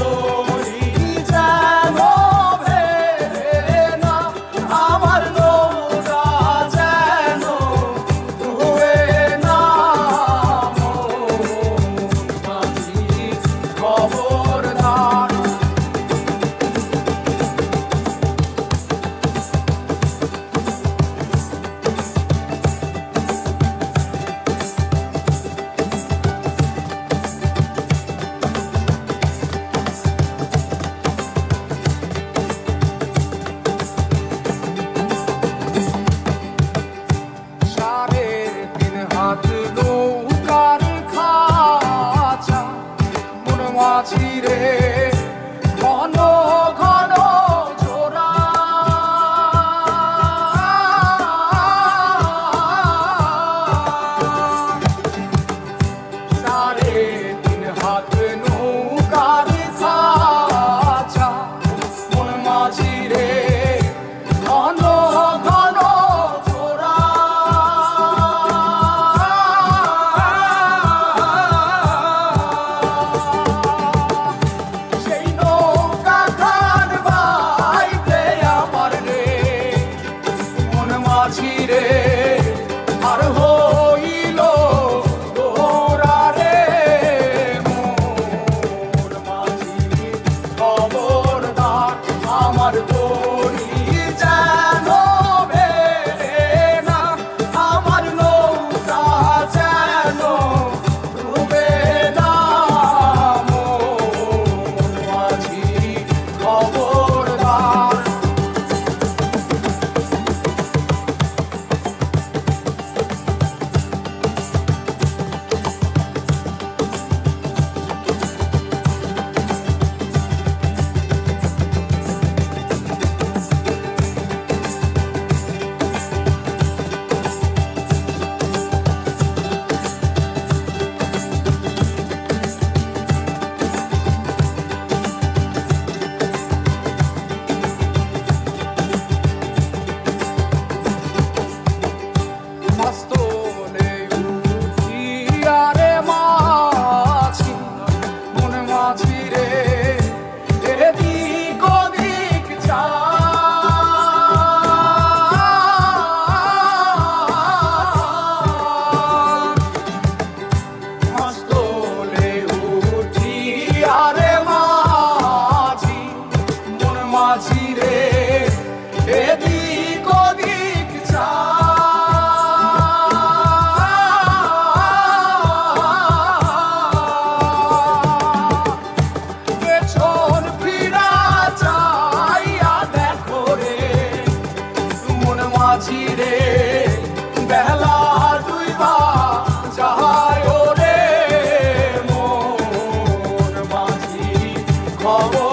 তরি যেন ভেড়ে না, আমার নৌকা যেন ডুবে না। মাঝি খবরদার। নৌকার খাঁচা মন মাঝি রে, ঘন ঘন জোড়া। সাড়ে তিন হাত নৌকার খাঁচা মন মাঝি রে, ঘন ঘন জোড়া। মাঝিরে আর হইল গোরা রে, মোর মাঝি খবরদার। আমার তরি যেন ভেড়ে না, আমার নৌকা যেন ডুবে না। মোর মাঝি খবরদার। মাস্তলে উঠিয়া রে মাঝি, মন মাঝি রে, এদিক ওদিক যায়। মাস্তলে উঠিয়া রে মাঝি, মন মাঝি রে, এদিক ওদিক যায়। মাঝিরে বেলা দুইবা যায় রে, মোর মাঝি খবর।